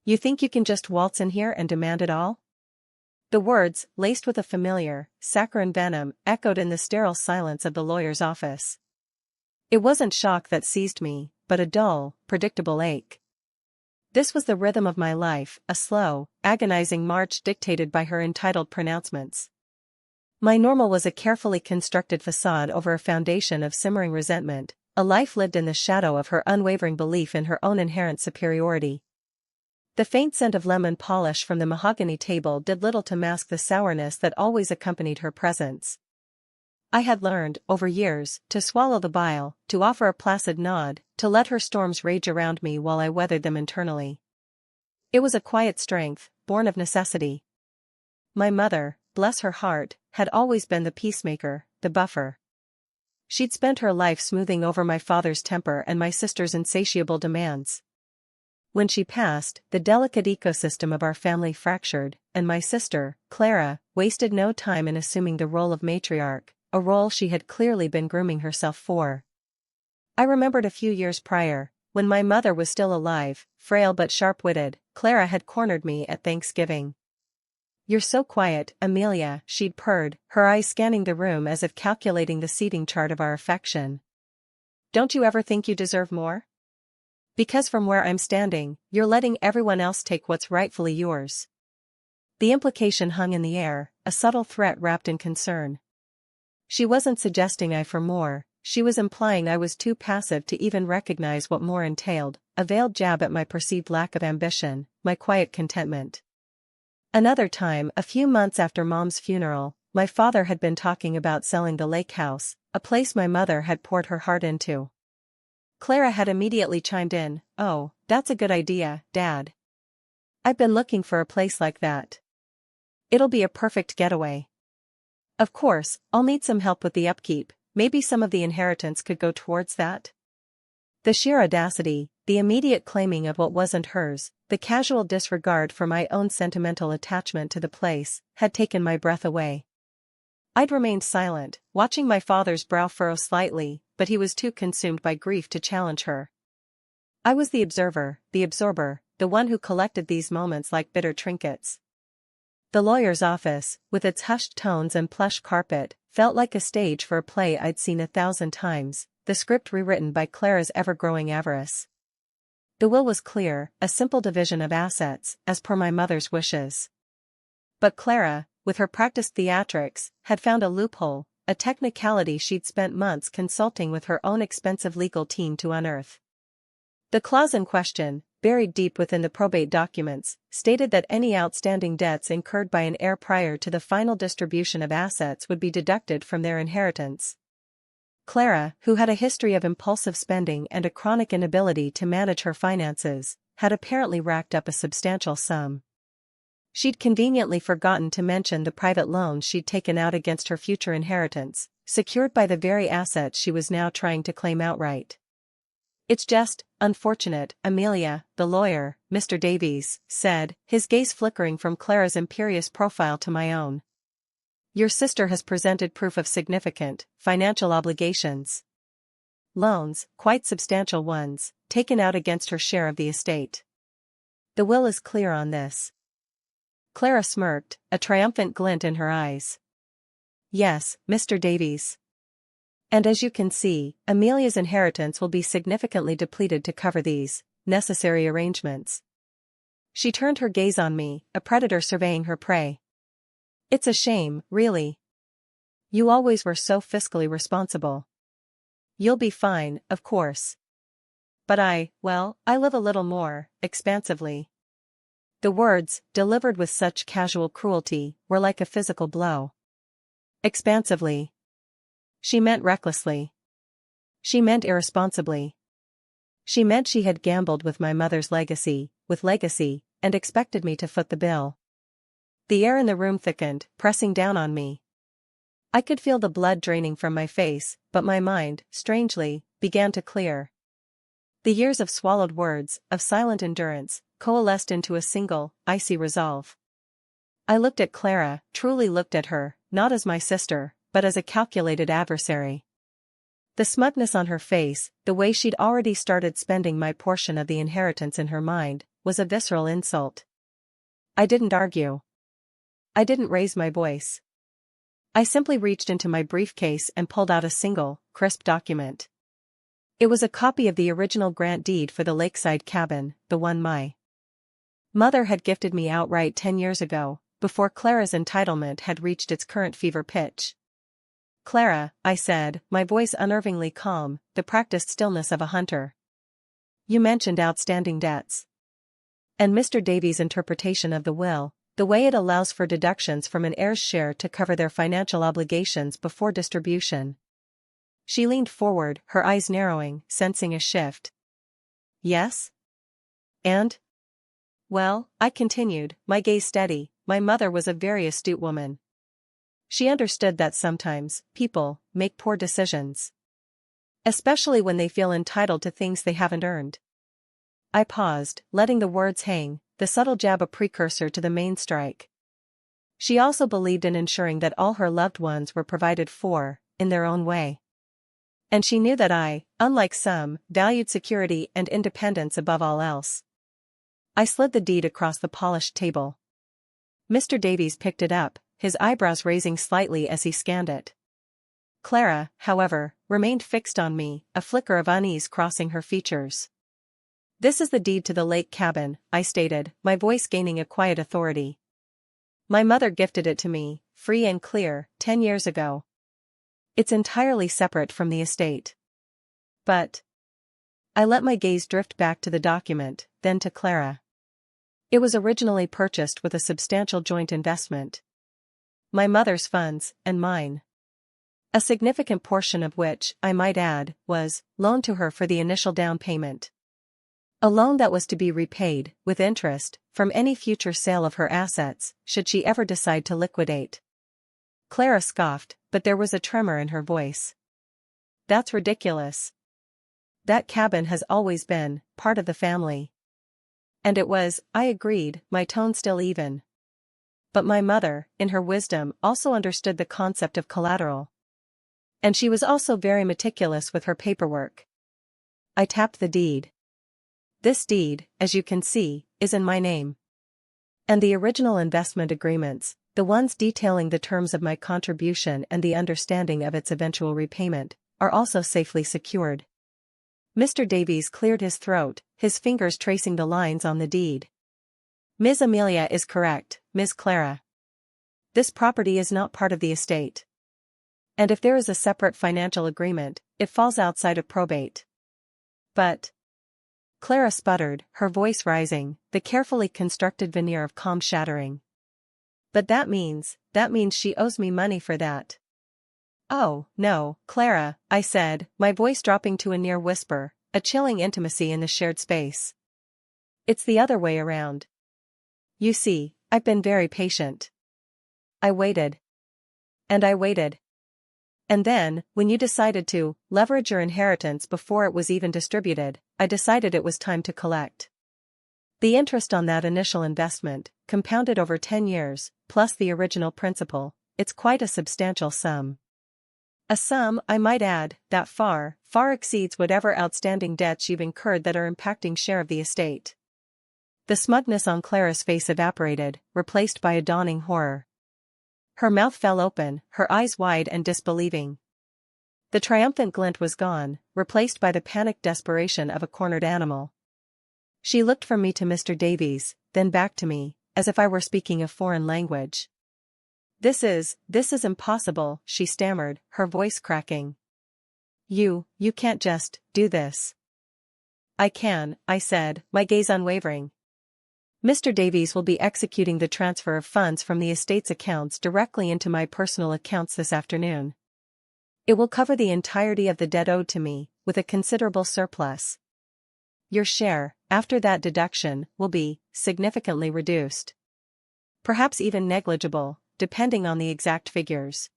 You think you can just waltz in here and demand it all? The words, laced with a familiar, saccharine venom, echoed in the sterile silence of the lawyer's office. It wasn't shock that seized me, but a dull, predictable ache. This was the rhythm of my life, a slow, agonizing march dictated by her entitled pronouncements. My normal was a carefully constructed facade over a foundation of simmering resentment, a life lived in the shadow of her unwavering belief in her own inherent superiority. The faint scent of lemon polish from the mahogany table did little to mask the sourness that always accompanied her presence. I had learned, over years, to swallow the bile, to offer a placid nod, to let her storms rage around me while I weathered them internally. It was a quiet strength, born of necessity. My mother, bless her heart, had always been the peacemaker, the buffer. She'd spent her life smoothing over my father's temper and my sister's insatiable demands. When she passed, the delicate ecosystem of our family fractured, and my sister, Clara, wasted no time in assuming the role of matriarch, a role she had clearly been grooming herself for. I remembered a few years prior, when my mother was still alive, frail but sharp-witted, Clara had cornered me at Thanksgiving. "You're so quiet, Amelia," she'd purred, her eyes scanning the room as if calculating the seating chart of our affection. "Don't you ever think you deserve more? Because from where I'm standing, you're letting everyone else take what's rightfully yours." The implication hung in the air, a subtle threat wrapped in concern. She wasn't suggesting I for more, she was implying I was too passive to even recognize what more entailed, a veiled jab at my perceived lack of ambition, my quiet contentment. Another time, a few months after Mom's funeral, my father had been talking about selling the lake house, a place my mother had poured her heart into. Clara had immediately chimed in, "Oh, that's a good idea, Dad. I've been looking for a place like that. It'll be a perfect getaway. Of course, I'll need some help with the upkeep, maybe some of the inheritance could go towards that." The sheer audacity, the immediate claiming of what wasn't hers, the casual disregard for my own sentimental attachment to the place, had taken my breath away. I'd remained silent, watching my father's brow furrow slightly, but he was too consumed by grief to challenge her. I was the observer, the absorber, the one who collected these moments like bitter trinkets. The lawyer's office, with its hushed tones and plush carpet, felt like a stage for a play I'd seen 1,000 times, the script rewritten by Clara's ever-growing avarice. The will was clear, a simple division of assets, as per my mother's wishes. But Clara, with her practiced theatrics, had found a loophole, a technicality she'd spent months consulting with her own expensive legal team to unearth. The clause in question, buried deep within the probate documents, stated that any outstanding debts incurred by an heir prior to the final distribution of assets would be deducted from their inheritance. Clara, who had a history of impulsive spending and a chronic inability to manage her finances, had apparently racked up a substantial sum. She'd conveniently forgotten to mention the private loans she'd taken out against her future inheritance, secured by the very assets she was now trying to claim outright. "It's just unfortunate, Amelia," the lawyer, Mr. Davies, said, his gaze flickering from Clara's imperious profile to my own. "Your sister has presented proof of significant financial obligations. Loans, quite substantial ones, taken out against her share of the estate. The will is clear on this." Clara smirked, a triumphant glint in her eyes. "Yes, Mr. Davies. And as you can see, Amelia's inheritance will be significantly depleted to cover these necessary arrangements." She turned her gaze on me, a predator surveying her prey. "It's a shame, really. You always were so fiscally responsible. You'll be fine, of course. But I live a little more expansively." The words, delivered with such casual cruelty, were like a physical blow. Expansively. She meant recklessly. She meant irresponsibly. She meant she had gambled with my mother's legacy, and expected me to foot the bill. The air in the room thickened, pressing down on me. I could feel the blood draining from my face, but my mind, strangely, began to clear. The years of swallowed words, of silent endurance, coalesced into a single, icy resolve. I looked at Clara, truly looked at her, not as my sister, but as a calculated adversary. The smugness on her face, the way she'd already started spending my portion of the inheritance in her mind, was a visceral insult. I didn't argue. I didn't raise my voice. I simply reached into my briefcase and pulled out a single, crisp document. It was a copy of the original grant deed for the lakeside cabin, the one my mother had gifted me outright 10 years ago, before Clara's entitlement had reached its current fever pitch. Clara, I said, my voice unnervingly calm, the practiced stillness of a hunter. You mentioned outstanding debts. And Mr. Davies' interpretation of the will, the way it allows for deductions from an heir's share to cover their financial obligations before distribution. She leaned forward, her eyes narrowing, sensing a shift. Yes? And? Well, I continued, my gaze steady, my mother was a very astute woman. She understood that sometimes, people make poor decisions. Especially when they feel entitled to things they haven't earned. I paused, letting the words hang, the subtle jab a precursor to the main strike. She also believed in ensuring that all her loved ones were provided for, in their own way. And she knew that I, unlike some, valued security and independence above all else. I slid the deed across the polished table. Mr. Davies picked it up, his eyebrows raising slightly as he scanned it. Clara, however, remained fixed on me, a flicker of unease crossing her features. This is the deed to the lake cabin, I stated, my voice gaining a quiet authority. My mother gifted it to me, free and clear, 10 years ago. It's entirely separate from the estate. But I let my gaze drift back to the document, then to Clara. It was originally purchased with a substantial joint investment. My mother's funds, and mine. A significant portion of which, I might add, was loaned to her for the initial down payment. A loan that was to be repaid, with interest, from any future sale of her assets, should she ever decide to liquidate. Clara scoffed, but there was a tremor in her voice. That's ridiculous. That cabin has always been part of the family. And it was, I agreed, my tone still even. But my mother, in her wisdom, also understood the concept of collateral. And she was also very meticulous with her paperwork. I tapped the deed. This deed, as you can see, is in my name. And the original investment agreements, the ones detailing the terms of my contribution and the understanding of its eventual repayment, are also safely secured. Mr. Davies cleared his throat, his fingers tracing the lines on the deed. Ms. Amelia is correct, Ms. Clara. This property is not part of the estate. And if there is a separate financial agreement, it falls outside of probate. But Clara sputtered, her voice rising, the carefully constructed veneer of calm shattering. But that means she owes me money for that. Oh, no, Clara, I said, my voice dropping to a near whisper, a chilling intimacy in the shared space. It's the other way around. You see, I've been very patient. I waited. And I waited. And then, when you decided to leverage your inheritance before it was even distributed, I decided it was time to collect. The interest on that initial investment, compounded over 10 years, plus the original principal, it's quite a substantial sum. A sum, I might add, that far exceeds whatever outstanding debts you've incurred that are impacting share of the estate. The smugness on Clara's face evaporated, replaced by a dawning horror. Her mouth fell open, her eyes wide and disbelieving. The triumphant glint was gone, replaced by the panicked desperation of a cornered animal. She looked from me to Mr. Davies, then back to me, as if I were speaking a foreign language. This is impossible, she stammered, her voice cracking. You can't just do this. I can, I said, my gaze unwavering. Mr. Davies will be executing the transfer of funds from the estate's accounts directly into my personal accounts this afternoon. It will cover the entirety of the debt owed to me, with a considerable surplus. Your share, after that deduction, will be significantly reduced. Perhaps even negligible, depending on the exact figures.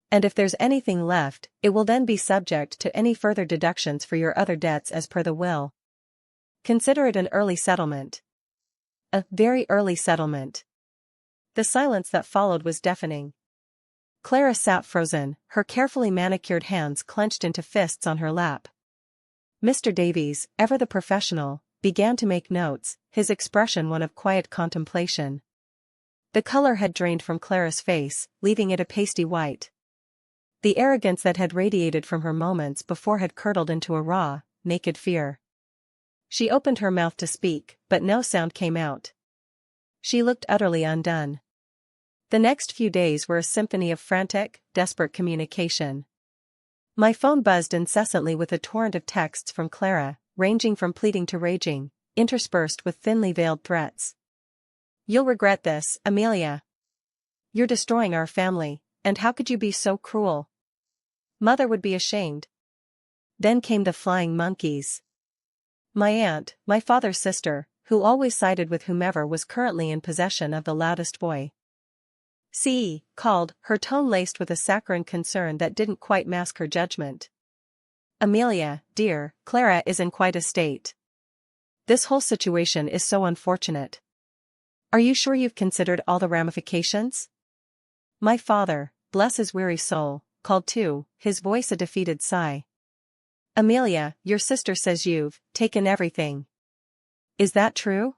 And if there's anything left, it will then be subject to any further deductions for your other debts as per the will. Consider it an early settlement. A very early settlement. The silence that followed was deafening. Clara sat frozen, her carefully manicured hands clenched into fists on her lap. Mr. Davies, ever the professional, began to make notes, his expression one of quiet contemplation. The color had drained from Clara's face, leaving it a pasty white. The arrogance that had radiated from her moments before had curdled into a raw, naked fear. She opened her mouth to speak, but no sound came out. She looked utterly undone. The next few days were a symphony of frantic, desperate communication. My phone buzzed incessantly with a torrent of texts from Clara, ranging from pleading to raging, interspersed with thinly veiled threats. "You'll regret this, Amelia. You're destroying our family, and how could you be so cruel? Mother would be ashamed." Then came the flying monkeys. My aunt, my father's sister, who always sided with whomever was currently in possession of the loudest voice. "See," called, her tone laced with a saccharine concern that didn't quite mask her judgment. "Amelia, dear, Clara is in quite a state. This whole situation is so unfortunate. Are you sure you've considered all the ramifications?" My father, bless his weary soul, called too, his voice a defeated sigh. "Amelia, your sister says you've taken everything. Is that true?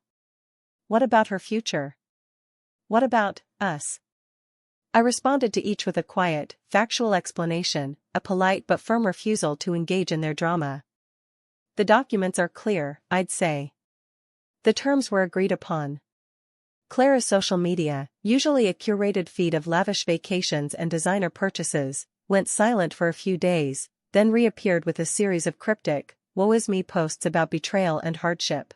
What about her future? What about us?" I responded to each with a quiet, factual explanation, a polite but firm refusal to engage in their drama. "The documents are clear, I'd say. The terms were agreed upon." Clara's social media, usually a curated feed of lavish vacations and designer purchases, went silent for a few days, then reappeared with a series of cryptic, woe-is-me posts about betrayal and hardship.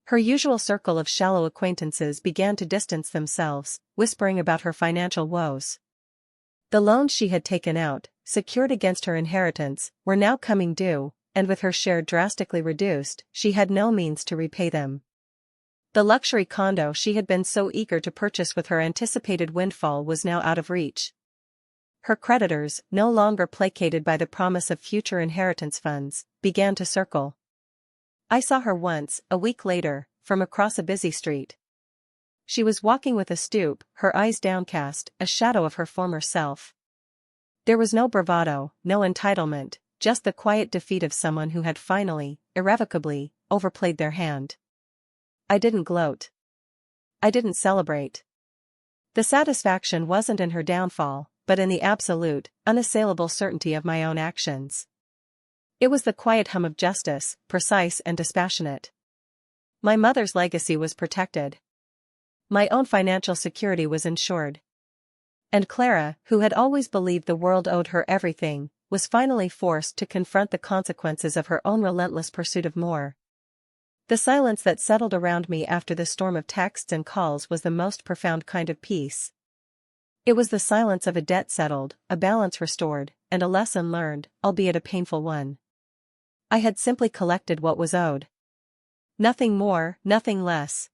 Her usual circle of shallow acquaintances began to distance themselves, whispering about her financial woes. The loans she had taken out, secured against her inheritance, were now coming due, and with her share drastically reduced, she had no means to repay them. The luxury condo she had been so eager to purchase with her anticipated windfall was now out of reach. Her creditors, no longer placated by the promise of future inheritance funds, began to circle. I saw her once, a week later, from across a busy street. She was walking with a stoop, her eyes downcast, a shadow of her former self. There was no bravado, no entitlement, just the quiet defeat of someone who had finally, irrevocably, overplayed their hand. I didn't gloat. I didn't celebrate. The satisfaction wasn't in her downfall, but in the absolute, unassailable certainty of my own actions. It was the quiet hum of justice, precise and dispassionate. My mother's legacy was protected. My own financial security was ensured. And Clara, who had always believed the world owed her everything, was finally forced to confront the consequences of her own relentless pursuit of more. The silence that settled around me after the storm of texts and calls was the most profound kind of peace. It was the silence of a debt settled, a balance restored, and a lesson learned, albeit a painful one. I had simply collected what was owed. Nothing more, nothing less.